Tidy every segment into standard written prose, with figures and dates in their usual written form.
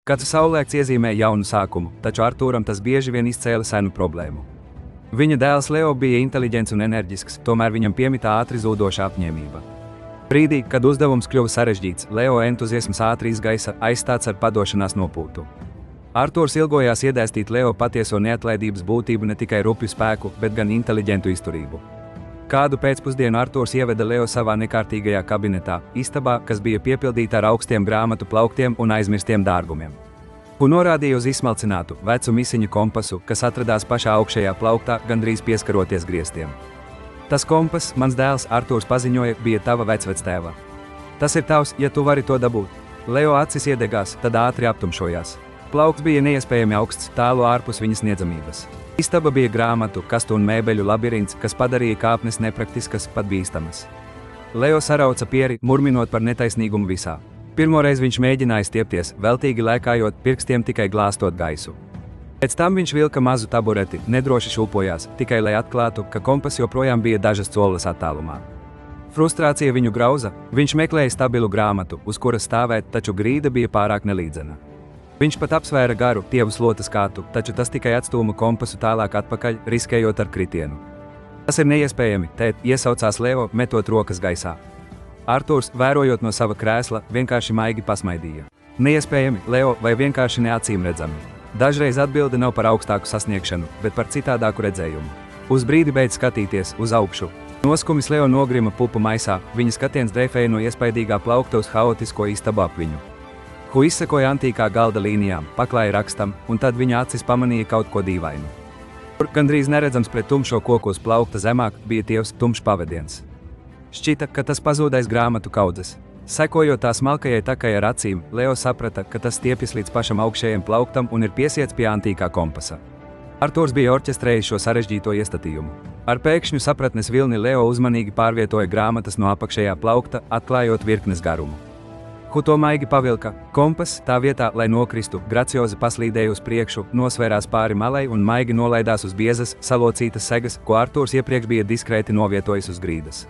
Katrs saulēkts iezīmē jaunu sākumu, taču Artūram tas bieži vien izcēla senu problēmu. Viņa dēls Leo bija inteliģents un enerģisks, tomēr viņam piemita ātri zūdoša apņēmība. Brīdī, kad uzdevums kļuva sarežģīts, Leo entuziasms ātri izgaisa, aizstāts ar padošanās nopūtu. Artūrs ilgojās iedēstīt Leo patieso neatlaidības būtību, ne tikai rupju spēku, bet gan inteliģentu izturību. Kādu pēcpusdienu Artūrs ieveda Leo savā nekārtīgajā kabinetā, istabā, kas bija piepildīta ar augstiem grāmatu plauktiem un aizmirstiem dārgumiem. Un norādīja uz izsmalcinātu, vecu misiņu kompasu, kas atradās pašā augšējā plauktā, gandrīz pieskaroties griestiem. Tas kompass, mans dēls, Artūrs paziņoja, bija tava vecvectēva. Tas ir tavs, ja tu vari to dabūt. Leo acis iedegās, tad ātri aptumšojās. Plaukts bija neiespējami augsts, tālu ārpus viņas sniedzamības. Istaba bija grāmatu, kastu un mēbeļu labirints, kas padarīja kāpnes nepraktiskas, pat bīstamas. Leo sarauca pieri, murminot par netaisnīgumu visā. Pirmoreiz viņš mēģināja stiepties, veltīgi lēkājot, pirkstiem tikai glāstot gaisu. Pēc tam viņš vilka mazu tabureti, nedroši šūpojās, tikai lai atklātu, ka kompass joprojām bija dažas colas attālumā. Frustrācija viņu grauza, viņš meklēja stabilu grāmatu, uz kuras stāvēt, taču grīda bija pārāk nelīdzena. Viņš pat apsvēra garu, tievu slotas kātu, taču tas tikai atstūma kompasu tālāk atpakaļ, riskējot ar kritienu. Tas ir neiespējami, tēt, iesaucās Leo, metot rokas gaisā. Artūrs, vērojot no sava krēsla, vienkārši maigi pasmaidīja. Neiespējami, Leo, vai vienkārši neacīmredzami. Dažreiz atbilde nav par augstāku sasniegšanu, bet par citādāku redzējumu. Uz brīdi beidz skatīties uz augšu. Noskumis Leo nogrima pupu maisā, viņa skatiens dreifēja no iespaidīgā plaukta uz haotisko istabu ap viņu. Hu izsekoja antīkā galda līnijām, paklāja rakstam, un tad viņa acis pamanīja kaut ko dīvainu. Gandrīz neredzams pret tumšo koku uz plaukta zemāk, bija tievs tumšs pavadiens. Šķita, ka tas pazūdais grāmatu kaudzes. Sekojot tā smalkajai takai ar acīm, Leo saprata, ka tas stiepjas līdz pašam augšējiem plauktam un ir piesiets pie antīkā kompasa. Artūrs bija orķestrējis šo sarežģīto iestatījumu. Ar pēkšņu sapratnes vilni Leo uzmanīgi pārvietoja grāmatas no apakšējā plaukta, atklājot virknes garumu. Hu to maigi pavilka, kompass, tā vietā, lai nokristu, graciozi paslīdēja uz priekšu, nosvērās pāri malai un maigi nolaidās uz biezas, salocītas segas, ko Artūrs iepriekš bija diskrēti novietojis uz grīdas.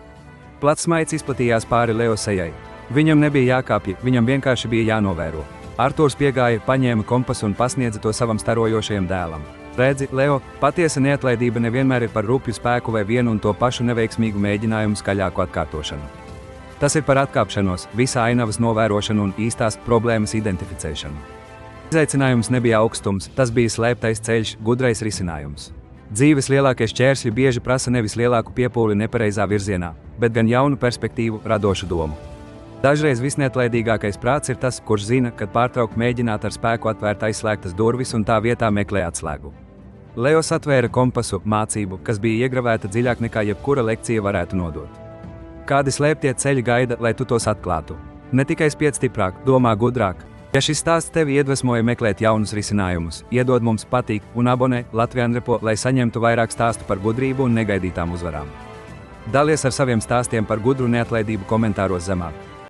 Plats smaids izplatījās pāri Leo sejai. Viņam nebija jākāpj, viņam vienkārši bija jānovēro. Artūrs piegāja, paņēma kompasu un pasniedza to savam starojošajam dēlam. Redzi, Leo, patiesa neatlaidība nevienmēr ir par rupju spēku vai vienu un to pašu neveiksmīgu mēģinājumu skaļāku atkārtošanu. Tas ir par atkāpšanos, visā ainavas novērošanu un īstās problēmas identificēšanu. Izaicinājums nebija augstums, tas bija slēptais ceļš, gudrais risinājums. Dzīves lielākie šķērsļi bieži prasa nevis lielāku piepūli nepareizā virzienā, bet gan jaunu perspektīvu, radošu domu. Dažreiz visneatlaidīgākais prāts ir tas, kurš zina, kad pārtraukt mēģināt ar spēku atvērt aizslēgtas durvis un tā vietā meklē atslēgu. Leo atvēra kompasu, mācību, kas bija iegravēta dziļāk nekā jebkura lekcija varētu nodot. Kādi slēptie ceļi gaida, lai tu tos atklātu? Ne tikai spied stiprāk, domā gudrāk. Ja šis stāsts tevi iedvesmoja meklēt jaunus risinājumus, iedod mums patīk un abonē Latvianrepo, lai saņemtu vairāk stāstu par gudrību un negaidītām uzvarām. Dalies ar saviem stāstiem par gudru neatlaidību komentāros zemāk.